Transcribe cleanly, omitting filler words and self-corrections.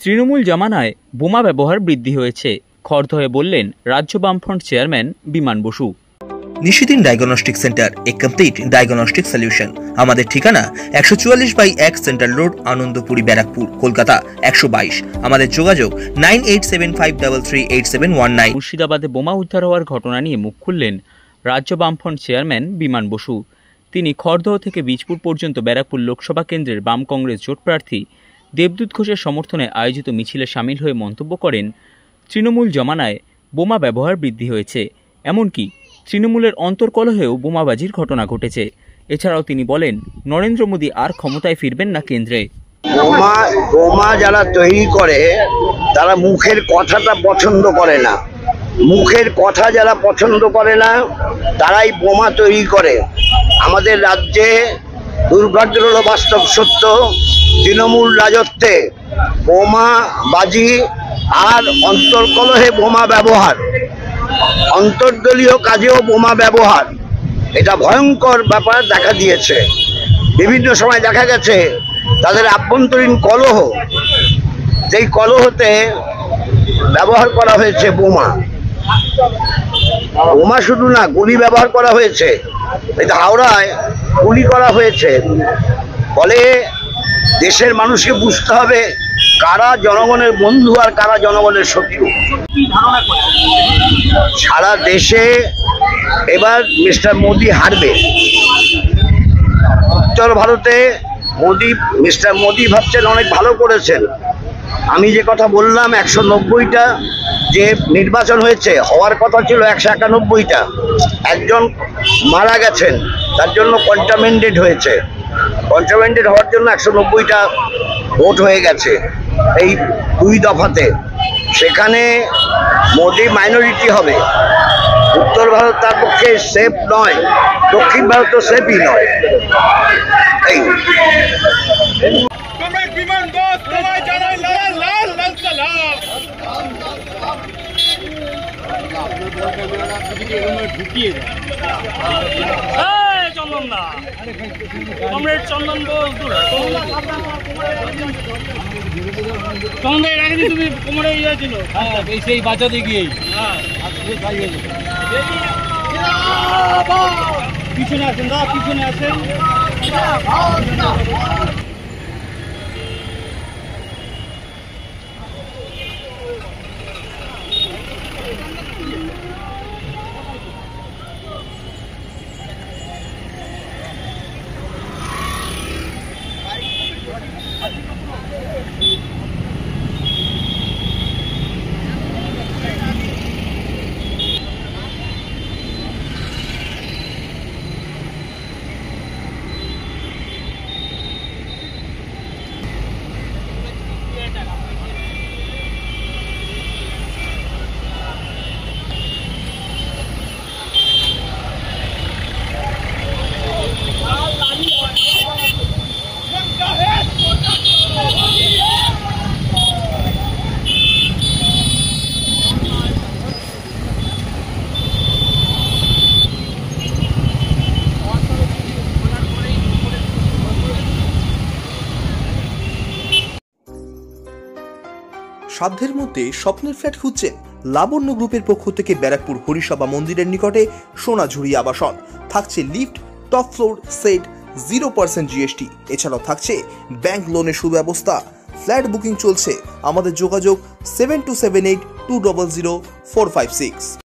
তৃণমূল জমানায় বোমা ব্যবহার বৃদ্ধি হয়েছে, খড়দহে বললেন রাজ্য বামফ্রন্ট চেয়ারম্যান বিমান বসু। নিশিদিন ডায়াগনস্টিক সেন্টার, এ কমপ্লিট ডায়াগনস্টিক সলিউশন। আমাদের ঠিকানা 144/1 সেন্ট্রাল রোড, আনন্দপুরি, ব্যারাকপুর, কলকাতা 122। আমাদের যোগাযোগ 9875338719। মুর্শিদাবাদে বোমা উদ্ধার হওয়ার ঘটনা নিয়ে মুখ খুললেন রাজ্য বামফ্রন্ট চেয়ারম্যান বিমান বসু। তিনি খড়দহ থেকে বীজপুর পর্যন্ত ব্যারাকপুর লোকসভা কেন্দ্রের বাম কংগ্রেস জোট প্রার্থী দেবদূত ঘোষের সমর্থনে আয়োজিত মিছিলে সামিল হয়ে মন্তব্য করেন, তৃণমূল জমানায় বোমা ব্যবহার বৃদ্ধি হয়েছে, এমনকি তৃণমূলের অন্তর্কলহেও বোমাবাজির ঘটনা ঘটেছে। এছাড়াও তিনি বলেন, নরেন্দ্র মোদী আর ক্ষমতায় ফিরবেন না কেন্দ্রে। বোমা যারা তৈরি করে তারা মুখের কথাটা পছন্দ করে না, মুখের কথা যারা পছন্দ করে না তারাই বোমা তৈরি করে। আমাদের রাজ্যে দুর্ভাগ্যের হলো বাস্তব সত্য, তৃণমূল রাজত্বে বোমাবাজি আর অন্তর্কলহে বোমা ব্যবহার, অন্তর্দলীয় কাজেও বোমা ব্যবহার, এটা ভয়ঙ্কর ব্যাপার দেখা দিয়েছে। বিভিন্ন সময় দেখা গেছে তাদের আভ্যন্তরীণ কলহ, সেই কলহতে ব্যবহার করা হয়েছে বোমা। বোমা শুধু না, গুলি ব্যবহার করা হয়েছে। এটা হাওড়ায় গুলি করা হয়েছে। ফলে দেশের মানুষকে বুঝতে হবে কারা জনগণের বন্ধু আর কারা জনগণের শত্রু। সারা দেশে এবার মিস্টার মোদি হারবে। উত্তর ভারতে মিস্টার মোদি ভাবছেন অনেক ভালো করেছেন। আমি যে কথা বললাম 190টা যে নির্বাচন হয়েছে, হওয়ার কথা ছিল 191টা, একজন মারা গেছেন, তার জন্য কন্টামেন্টেড হয়েছে। কন্টামেন্টেড হওয়ার জন্য 190টা ভোট হয়ে গেছে এই 2 দফাতে। সেখানে মোদি মাইনরিটি হবে। উত্তর ভারত তার পক্ষে সেফ নয়, দক্ষিণ ভারত তো সেফই নয়। এই সেই বাঁচাতে গিয়ে পিছনে আসেন, পিছনে আসেন। সাধ্যের মধ্যে স্বপ্নের ফ্ল্যাট খুঁজছেন? লাবণ্য গ্রুপের পক্ষ থেকে ব্যারাকপুর হরিসভা মন্দিরের নিকটে সোনাঝুরি আবাসন। থাকছে lift, top floor, set, 0% GST। এছাড়াও থাকছে ব্যাংক লোনের সুব্যবস্থা। ফ্ল্যাট বুকিং চলছে। আমাদের যোগাযোগ 7278200456।